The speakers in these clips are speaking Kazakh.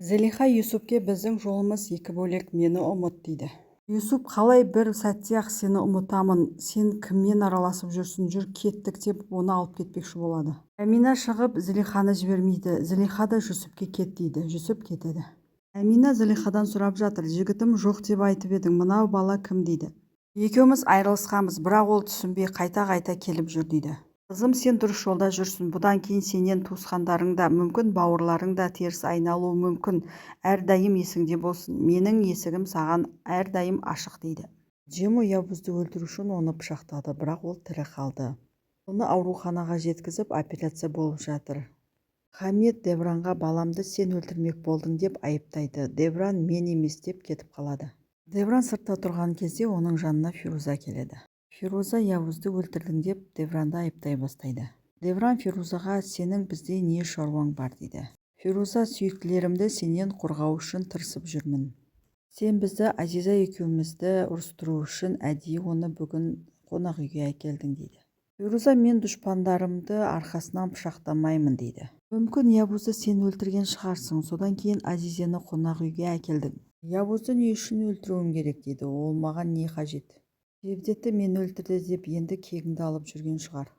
Зелиха Юсупке біздің жолымыз екі бөлек, мені ұмыт дейді. Юсуп, қалай бір сәтте-ақ сені ұмытамын, сен кіммен араласып жүрсің, жүр кеттік деп оны алып кетпекші болады. Әмина шығып Зелиханы жібермейді. Зелиха да Жүсіпке кет дейді. Жүсіп кетеді. Әмина Зелихадан сұрап жатыр, жігітім жоқ деп айтып едің, мынау бала кім дейді. Екеуміз айырылысқанбыз, бірақ ол түсінбей қайта-қайта келіп жүр дейді. Қызым, сен дұрыс жолда жүрсің, бұдан кейін сенен туысқандарың да, мүмкін бауырларың да теріс айналуы мүмкін. Әрдайым есіңде болсын, менің есігім саған әрдайым ашық дейді. Джему Явузды өлтіру үшін оны пышақтады, бірақ ол тірі қалды. Оны ауруханаға жеткізіп, операция болып жатыр. Хамид Девранға баламды сен өлтірмек болдың деп айыптайды. Девран мен емес деп кетіп қалады. Девран сыртта тұрған кезде оның жанына Фируза келеді. Фируза Явузды өлтірдің деп Девранды айыптай бастайды. Девран Фирузаға сенің бізде не шаруаң бар дейді. Фируза, сүйіктілерімді сенен қорғау үшін тырысып жүрмін. Сен бізді Азиза екеумізді ұрыстыру үшін әдейі оны бүгін қонақ үйге әкелдің дейді. Фируза, мен дұшпандарымды арқасынан пышақтамаймын дейді. Мүмкін Явузды сен өлтірген шығарсың, содан кейін Азизені қонақ үйге әкелдің. Явузды не үшін өлтіруім керек дейді, ол маған не қажет? Жевдетті мен өлтірді деп енді кегіңді алып жүрген шығар.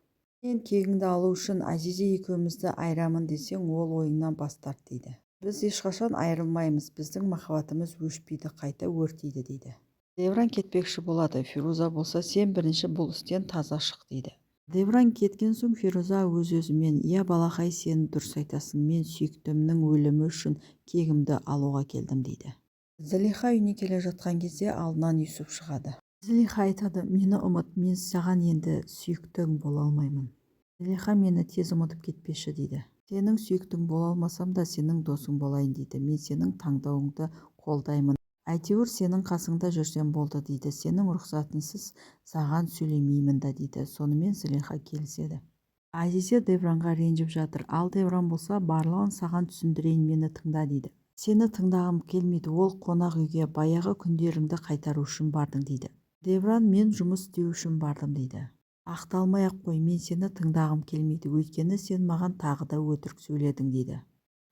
Мен кегіңді алу үшін Азизе екеумізді айырамын десең, ол ойыңнан бас тарт дейді. Біз ешқашан айырылмаймыз, біздің махаббатымыз өшпейді, қайта өртейді дейді. Девран кетпекші болады. Фируза болса, сен бірінші бұл істен таза шық дейді. Девран кеткен соң Фируза өз-өзімен, иә балақай, сен дұрыс айтасың, мен сүйіктімнің өлімі үшін кегімді алуға келдім дейді. Зелиха үйіне келе жатқан кезде алдынан Юсуп шығады. Зелиха айтады, мені ұмыт, мен саған енді сүйіктің бола алмаймын. Зелиха, мені тез ұмытып кетпеші дейді. Сенің сүйіктің бола алмасам да сенің досың болайын дейді. Мен сенің таңдауыңды қолдаймын. Әйтеуір сенің қасыңда жүрсем болды дейді. Сенің рұқсатынсыз саған сөйлемеймін да дейді. Сонымен Зелиха келіседі. Азизе Девранға ренжіп жатыр. Ал Девран болса, барлығын саған түсіндірейін, мені тыңда дейді. Сені тыңдағым келмейді, ол қонақ үйге баяғы күндеріңді қайтару үшін бардың дейді. Девран, мен жұмыс істеу үшін бардым дейді. Ақталмай-ақ қой, мен сені тыңдағым келмейді, өйткені сен маған тағы да өтірік сөйледің дейді.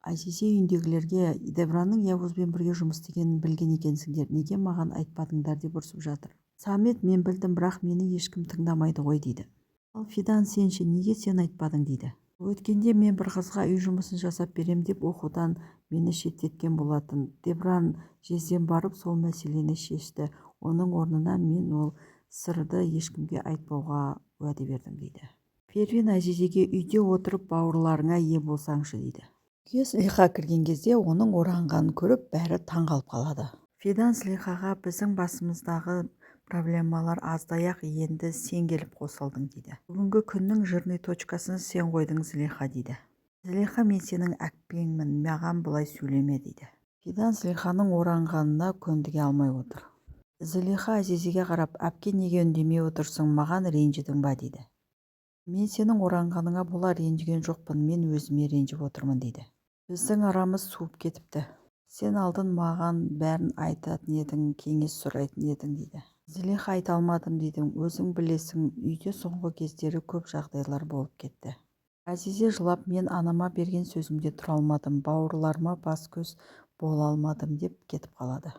Азизе үйіндегілерге, Девранның Явузбен бірге жұмыс істегенін білген екенсіңдер, неге маған айтпадыңдар деп ұрсып жатыр. Самет, мен білдім, бірақ мені ешкім тыңдамайды ғой дейді. Ал Фидан, сенші, неге сен айтпадың дейді. Өткенде мен бір қызға үй жұмысын жасап берем деп оқудан мені шеттеткен болатын. Девран жезден барып сол мәселені шешті. Оның орнына мен ол сырды ешкімге айтпауға уәде бердім дейді. Первин Азизеге, үйде отырып бауырларыңа ие болсаңшы дейді. Зелиха кірген кезде оның оранғанын көріп бәрі таңғалып қалады. Фидан Зелихаға, біздің басымыздағы проблемалар аздай-ақ, енді сен келіп қосылдың дейді. Бүгінгі күннің жирный точкасын сен қойдың Зелиха дейді. Зелиха, мен сенің әкпеңмін, маған бұлай сөйлеме дейді. Фидан Зелиханың оранғанына көндіге алмай отыр. Зелиха Азизеге қарап, әпке неге үндемей отырсың, маған ренжідің ба дейді. Мен сенің оранғаныңа бола ренжіген жоқпын, мен өзіме ренжіп отырмын дейді. Біздің арамыз суып кетіпті. Сен алдын маған бәрін айтатын едің, кеңес сұрайтын едің дейді. Зелиха, айта алмадым дейдің, өзің білесің, үйде соңғы кездері көп жағдайлар болып кетті. Азизе жылап, мен анама берген сөзімде тұра алмадым, бауырларыма бас-көз бола алмадым деп кетіп қалады.